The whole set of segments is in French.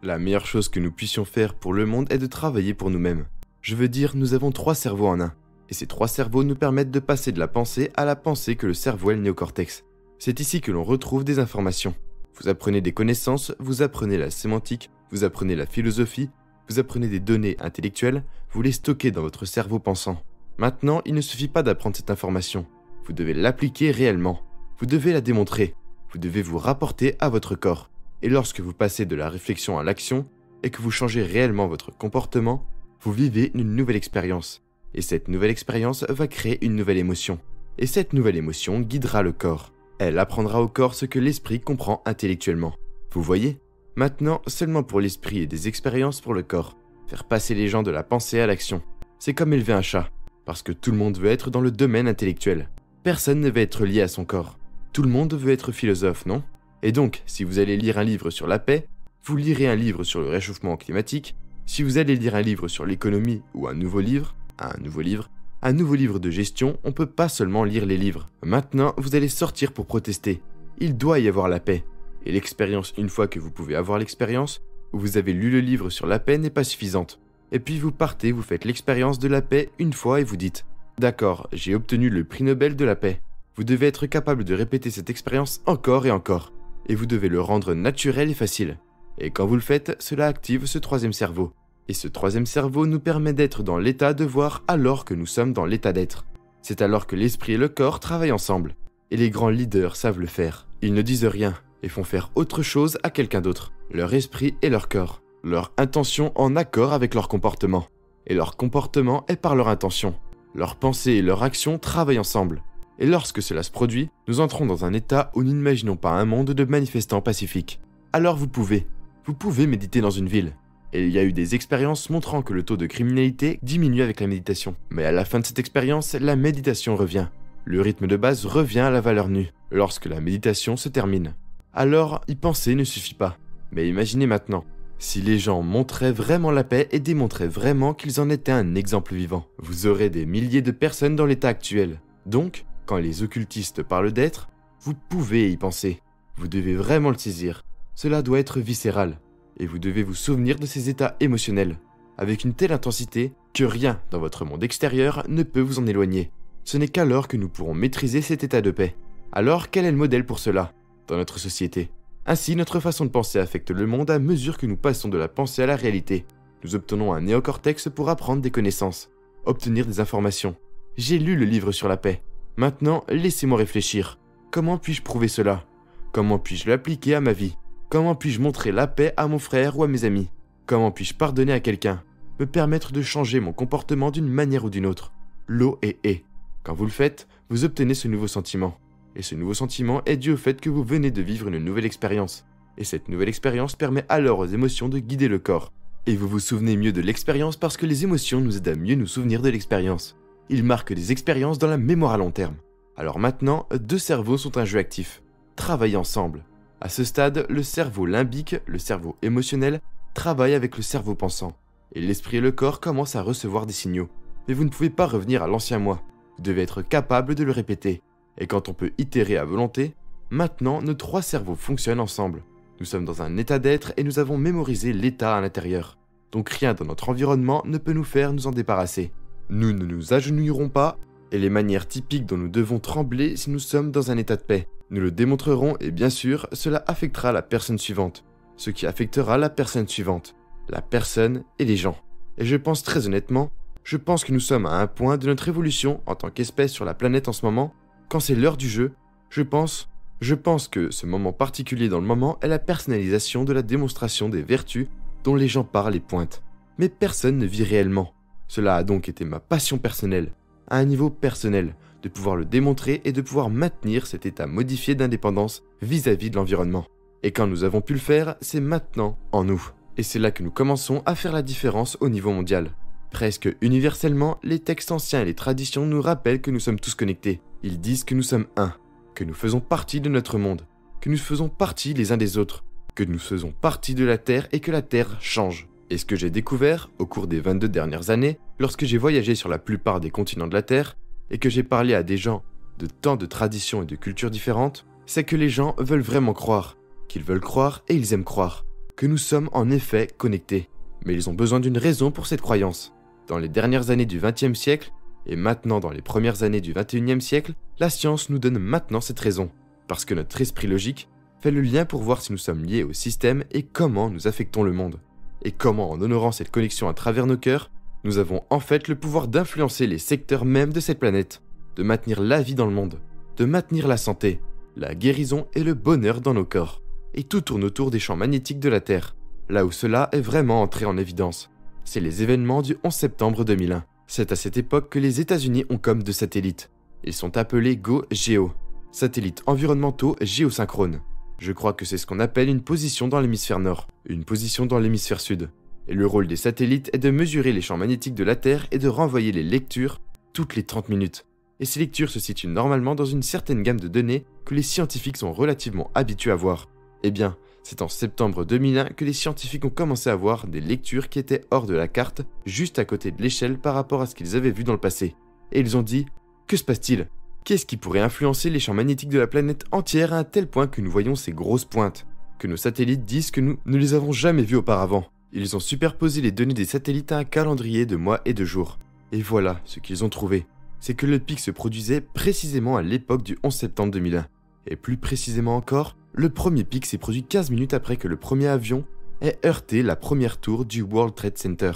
La meilleure chose que nous puissions faire pour le monde est de travailler pour nous-mêmes. Je veux dire, nous avons 3 cerveaux en un. Et ces 3 cerveaux nous permettent de passer de la pensée à la pensée que le cerveau est le néocortex. C'est ici que l'on retrouve des informations. Vous apprenez des connaissances, vous apprenez la sémantique, vous apprenez la philosophie, vous apprenez des données intellectuelles, vous les stockez dans votre cerveau pensant. Maintenant, il ne suffit pas d'apprendre cette information. Vous devez l'appliquer réellement. Vous devez la démontrer. Vous devez vous rapporter à votre corps. Et lorsque vous passez de la réflexion à l'action et que vous changez réellement votre comportement, vous vivez une nouvelle expérience. Et cette nouvelle expérience va créer une nouvelle émotion. Et cette nouvelle émotion guidera le corps. Elle apprendra au corps ce que l'esprit comprend intellectuellement. Vous voyez ? Maintenant, seulement pour l'esprit et des expériences pour le corps. Faire passer les gens de la pensée à l'action. C'est comme élever un chat. Parce que tout le monde veut être dans le domaine intellectuel. Personne ne veut être lié à son corps. Tout le monde veut être philosophe, non ? Et donc, si vous allez lire un livre sur la paix, vous lirez un livre sur le réchauffement climatique. Si vous allez lire un livre sur l'économie ou un nouveau livre de gestion, on ne peut pas seulement lire les livres. Maintenant, vous allez sortir pour protester. Il doit y avoir la paix. Et l'expérience, une fois que vous pouvez avoir l'expérience, où vous avez lu le livre sur la paix, n'est pas suffisante. Et puis vous partez, vous faites l'expérience de la paix une fois et vous dites « D'accord, j'ai obtenu le prix Nobel de la paix ». Vous devez être capable de répéter cette expérience encore et encore. Et vous devez le rendre naturel et facile. Et quand vous le faites, cela active ce 3e cerveau. Et ce 3e cerveau nous permet d'être dans l'état de voir alors que nous sommes dans l'état d'être. C'est alors que l'esprit et le corps travaillent ensemble. Et les grands leaders savent le faire. Ils ne disent rien et font faire autre chose à quelqu'un d'autre. Leur esprit et leur corps. Leur intention en accord avec leur comportement. Et leur comportement est par leur intention. Leurs pensées et leurs actions travaillent ensemble. Et lorsque cela se produit, nous entrons dans un état où nous n'imaginons pas un monde de manifestants pacifiques. Alors vous pouvez méditer dans une ville. Et il y a eu des expériences montrant que le taux de criminalité diminue avec la méditation. Mais à la fin de cette expérience, la méditation revient. Le rythme de base revient à la valeur nue, lorsque la méditation se termine. Alors, y penser ne suffit pas. Mais imaginez maintenant, si les gens montraient vraiment la paix et démontraient vraiment qu'ils en étaient un exemple vivant, vous aurez des milliers de personnes dans l'état actuel. Donc, quand les occultistes parlent d'être, vous pouvez y penser. Vous devez vraiment le saisir. Cela doit être viscéral. Et vous devez vous souvenir de ces états émotionnels, avec une telle intensité que rien dans votre monde extérieur ne peut vous en éloigner. Ce n'est qu'alors que nous pourrons maîtriser cet état de paix. Alors, quel est le modèle pour cela, dans notre société ? Ainsi, notre façon de penser affecte le monde à mesure que nous passons de la pensée à la réalité. Nous obtenons un néocortex pour apprendre des connaissances, obtenir des informations. J'ai lu le livre sur la paix. Maintenant, laissez-moi réfléchir. Comment puis-je prouver cela ? Comment puis-je l'appliquer à ma vie ? Comment puis-je montrer la paix à mon frère ou à mes amis ? Comment puis-je pardonner à quelqu'un ? Me permettre de changer mon comportement d'une manière ou d'une autre. L'eau est. Quand vous le faites, vous obtenez ce nouveau sentiment. Et ce nouveau sentiment est dû au fait que vous venez de vivre une nouvelle expérience. Et cette nouvelle expérience permet alors aux émotions de guider le corps. Et vous vous souvenez mieux de l'expérience parce que les émotions nous aident à mieux nous souvenir de l'expérience. Ils marquent des expériences dans la mémoire à long terme. Alors maintenant, 2 cerveaux sont un jeu actif. Travaillez ensemble. À ce stade, le cerveau limbique, le cerveau émotionnel, travaille avec le cerveau pensant. Et l'esprit et le corps commencent à recevoir des signaux. Mais vous ne pouvez pas revenir à l'ancien moi. Vous devez être capable de le répéter. Et quand on peut itérer à volonté, maintenant nos 3 cerveaux fonctionnent ensemble. Nous sommes dans un état d'être et nous avons mémorisé l'état à l'intérieur. Donc rien dans notre environnement ne peut nous faire nous en débarrasser. Nous ne nous agenouillerons pas, et les manières typiques dont nous devons trembler si nous sommes dans un état de paix. Nous le démontrerons et bien sûr, cela affectera la personne suivante. Ce qui affectera la personne suivante. La personne et les gens. Et je pense très honnêtement, que nous sommes à un point de notre évolution en tant qu'espèce sur la planète en ce moment. Quand c'est l'heure du jeu, je pense que ce moment particulier dans le moment est la personnalisation de la démonstration des vertus dont les gens parlent et pointent. Mais personne ne vit réellement. Cela a donc été ma passion personnelle, à un niveau personnel, de pouvoir le démontrer et de pouvoir maintenir cet état modifié d'indépendance vis-à-vis de l'environnement. Et quand nous avons pu le faire, c'est maintenant en nous. Et c'est là que nous commençons à faire la différence au niveau mondial. Presque universellement, les textes anciens et les traditions nous rappellent que nous sommes tous connectés. Ils disent que nous sommes un, que nous faisons partie de notre monde, que nous faisons partie les uns des autres, que nous faisons partie de la Terre et que la Terre change. Et ce que j'ai découvert au cours des 22 dernières années, lorsque j'ai voyagé sur la plupart des continents de la Terre, et que j'ai parlé à des gens de tant de traditions et de cultures différentes, c'est que les gens veulent vraiment croire, qu'ils veulent croire et ils aiment croire. que nous sommes en effet connectés. Mais ils ont besoin d'une raison pour cette croyance. Dans les dernières années du XXe siècle, et maintenant dans les premières années du XXIe siècle, la science nous donne maintenant cette raison. Parce que notre esprit logique fait le lien pour voir si nous sommes liés au système et comment nous affectons le monde. Et comment, en honorant cette connexion à travers nos cœurs, nous avons en fait le pouvoir d'influencer les secteurs même de cette planète, de maintenir la vie dans le monde, de maintenir la santé, la guérison et le bonheur dans nos corps. Et tout tourne autour des champs magnétiques de la Terre. Là où cela est vraiment entré en évidence, c'est les événements du 11 septembre 2001. C'est à cette époque que les États-Unis ont comme deux satellites. Ils sont appelés GO-GEO, satellites environnementaux géosynchrones. Je crois que c'est ce qu'on appelle une position dans l'hémisphère nord, une position dans l'hémisphère sud. Et le rôle des satellites est de mesurer les champs magnétiques de la Terre et de renvoyer les lectures toutes les 30 minutes. Et ces lectures se situent normalement dans une certaine gamme de données que les scientifiques sont relativement habitués à voir. Eh bien, c'est en septembre 2001 que les scientifiques ont commencé à voir des lectures qui étaient hors de la carte, juste à côté de l'échelle par rapport à ce qu'ils avaient vu dans le passé. Et ils ont dit, que se passe-t-il ? Qu'est-ce qui pourrait influencer les champs magnétiques de la planète entière à un tel point que nous voyons ces grosses pointes ? Que nos satellites disent que nous ne les avons jamais vues auparavant. Ils ont superposé les données des satellites à un calendrier de mois et de jours. Et voilà ce qu'ils ont trouvé. C'est que le pic se produisait précisément à l'époque du 11 septembre 2001. Et plus précisément encore, le premier pic s'est produit 15 minutes après que le premier avion ait heurté la première tour du World Trade Center.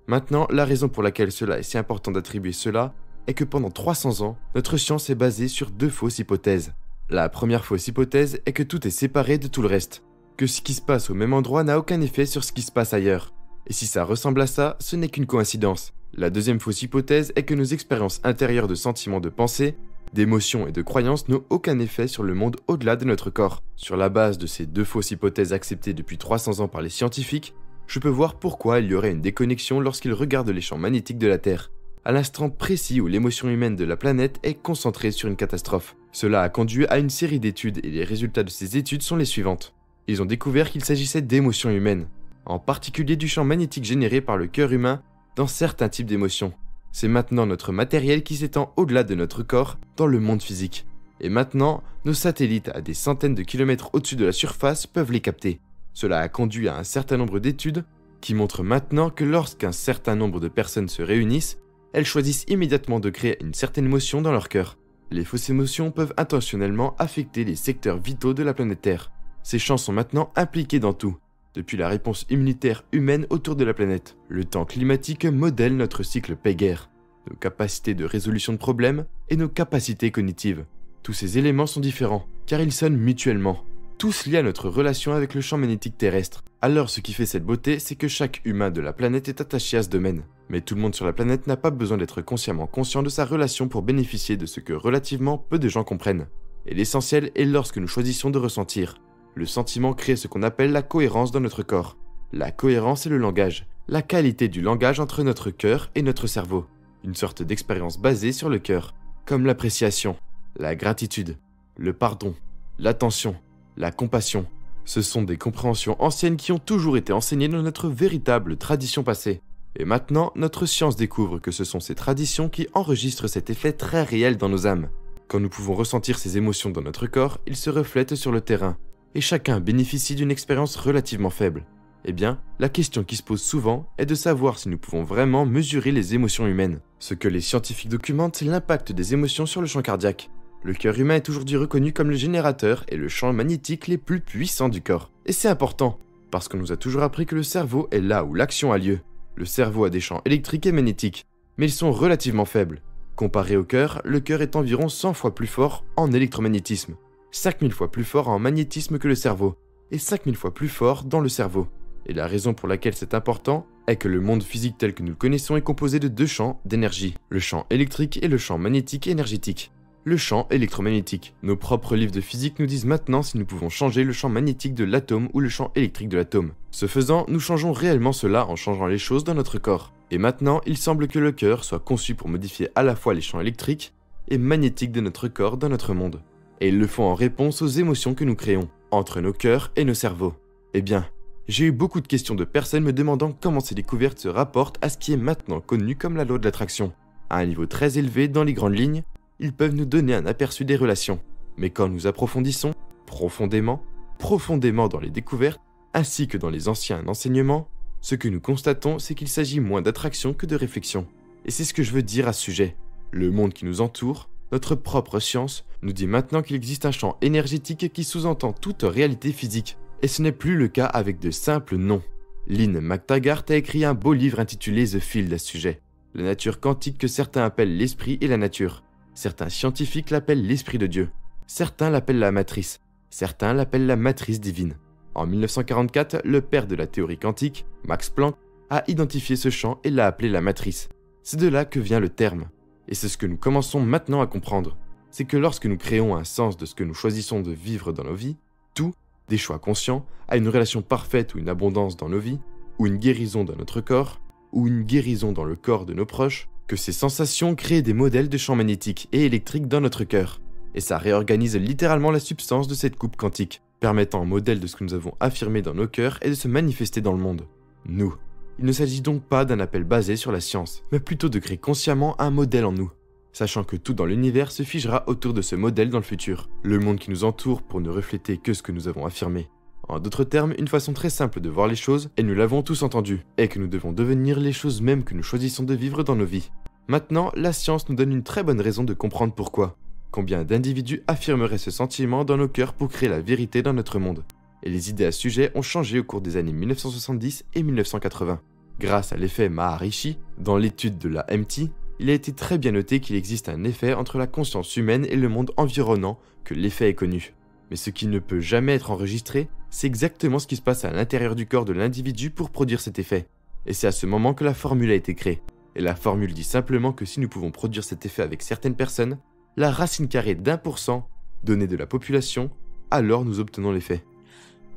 Maintenant, la raison pour laquelle cela est si important d'attribuer cela est que pendant 300 ans, notre science est basée sur deux fausses hypothèses. La première fausse hypothèse est que tout est séparé de tout le reste, que ce qui se passe au même endroit n'a aucun effet sur ce qui se passe ailleurs. Et si ça ressemble à ça, ce n'est qu'une coïncidence. La deuxième fausse hypothèse est que nos expériences intérieures de sentiments, de pensée, d'émotions et de croyances n'ont aucun effet sur le monde au-delà de notre corps. Sur la base de ces deux fausses hypothèses acceptées depuis 300 ans par les scientifiques, je peux voir pourquoi il y aurait une déconnexion lorsqu'ils regardent les champs magnétiques de la Terre, à l'instant précis où l'émotion humaine de la planète est concentrée sur une catastrophe. Cela a conduit à une série d'études et les résultats de ces études sont les suivantes. Ils ont découvert qu'il s'agissait d'émotions humaines, en particulier du champ magnétique généré par le cœur humain dans certains types d'émotions. C'est maintenant notre matériel qui s'étend au-delà de notre corps dans le monde physique. Et maintenant, nos satellites à des centaines de kilomètres au-dessus de la surface peuvent les capter. Cela a conduit à un certain nombre d'études qui montrent maintenant que lorsqu'un certain nombre de personnes se réunissent, elles choisissent immédiatement de créer une certaine émotion dans leur cœur. Les fausses émotions peuvent intentionnellement affecter les secteurs vitaux de la planète Terre. Ces champs sont maintenant impliqués dans tout, depuis la réponse immunitaire humaine autour de la planète. Le temps climatique modèle notre cycle paix-guerre, nos capacités de résolution de problèmes et nos capacités cognitives. Tous ces éléments sont différents, car ils sonnent mutuellement, tous liés à notre relation avec le champ magnétique terrestre. Alors ce qui fait cette beauté, c'est que chaque humain de la planète est attaché à ce domaine. Mais tout le monde sur la planète n'a pas besoin d'être consciemment conscient de sa relation pour bénéficier de ce que relativement peu de gens comprennent. Et l'essentiel est lorsque nous choisissons de ressentir. Le sentiment crée ce qu'on appelle la cohérence dans notre corps. La cohérence est le langage, la qualité du langage entre notre cœur et notre cerveau. Une sorte d'expérience basée sur le cœur, comme l'appréciation, la gratitude, le pardon, l'attention, la compassion. Ce sont des compréhensions anciennes qui ont toujours été enseignées dans notre véritable tradition passée. Et maintenant, notre science découvre que ce sont ces traditions qui enregistrent cet effet très réel dans nos âmes. Quand nous pouvons ressentir ces émotions dans notre corps, ils se reflètent sur le terrain. Et chacun bénéficie d'une expérience relativement faible. Eh bien, la question qui se pose souvent est de savoir si nous pouvons vraiment mesurer les émotions humaines. Ce que les scientifiques documentent, c'est l'impact des émotions sur le champ cardiaque. Le cœur humain est aujourd'hui reconnu comme le générateur et le champ magnétique les plus puissants du corps. Et c'est important, parce qu'on nous a toujours appris que le cerveau est là où l'action a lieu. Le cerveau a des champs électriques et magnétiques, mais ils sont relativement faibles. Comparé au cœur, le cœur est environ 100 fois plus fort en électromagnétisme, 5000 fois plus fort en magnétisme que le cerveau, et 5000 fois plus fort dans le cerveau. Et la raison pour laquelle c'est important est que le monde physique tel que nous le connaissons est composé de deux champs d'énergie, le champ électrique et le champ magnétique énergétique. Le champ électromagnétique. Nos propres livres de physique nous disent maintenant si nous pouvons changer le champ magnétique de l'atome ou le champ électrique de l'atome. Ce faisant, nous changeons réellement cela en changeant les choses dans notre corps. Et maintenant, il semble que le cœur soit conçu pour modifier à la fois les champs électriques et magnétiques de notre corps dans notre monde. Et ils le font en réponse aux émotions que nous créons, entre nos cœurs et nos cerveaux. Eh bien, j'ai eu beaucoup de questions de personnes me demandant comment ces découvertes se rapportent à ce qui est maintenant connu comme la loi de l'attraction. À un niveau très élevé dans les grandes lignes, ils peuvent nous donner un aperçu des relations. Mais quand nous approfondissons, profondément dans les découvertes, ainsi que dans les anciens enseignements, ce que nous constatons, c'est qu'il s'agit moins d'attraction que de réflexion. Et c'est ce que je veux dire à ce sujet. Le monde qui nous entoure, notre propre science, nous dit maintenant qu'il existe un champ énergétique qui sous-entend toute réalité physique. Et ce n'est plus le cas avec de simples noms. Lynn McTaggart a écrit un beau livre intitulé The Field à ce sujet. La nature quantique que certains appellent l'esprit et la nature. Certains scientifiques l'appellent l'esprit de Dieu. Certains l'appellent la matrice. Certains l'appellent la matrice divine. En 1944, le père de la théorie quantique, Max Planck, a identifié ce champ et l'a appelé la matrice. C'est de là que vient le terme. Et c'est ce que nous commençons maintenant à comprendre. C'est que lorsque nous créons un sens de ce que nous choisissons de vivre dans nos vies, tout, des choix conscients, a une relation parfaite ou une abondance dans nos vies, ou une guérison dans notre corps, ou une guérison dans le corps de nos proches, que ces sensations créent des modèles de champs magnétiques et électriques dans notre cœur. Et ça réorganise littéralement la substance de cette coupe quantique, permettant un modèle de ce que nous avons affirmé dans nos cœurs et de se manifester dans le monde. Nous. Il ne s'agit donc pas d'un appel basé sur la science, mais plutôt de créer consciemment un modèle en nous, sachant que tout dans l'univers se figera autour de ce modèle dans le futur, le monde qui nous entoure pour ne refléter que ce que nous avons affirmé. En d'autres termes, une façon très simple de voir les choses, et nous l'avons tous entendu, est que nous devons devenir les choses mêmes que nous choisissons de vivre dans nos vies. Maintenant, la science nous donne une très bonne raison de comprendre pourquoi. Combien d'individus affirmeraient ce sentiment dans nos cœurs pour créer la vérité dans notre monde? Et les idées à ce sujet ont changé au cours des années 1970 et 1980. Grâce à l'effet Maharishi, dans l'étude de la MT, il a été très bien noté qu'il existe un effet entre la conscience humaine et le monde environnant, que l'effet est connu. Mais ce qui ne peut jamais être enregistré, c'est exactement ce qui se passe à l'intérieur du corps de l'individu pour produire cet effet. Et c'est à ce moment que la formule a été créée. Et la formule dit simplement que si nous pouvons produire cet effet avec certaines personnes, la racine carrée d'1% donnée de la population, alors nous obtenons l'effet.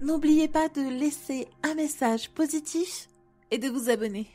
N'oubliez pas de laisser un message positif et de vous abonner.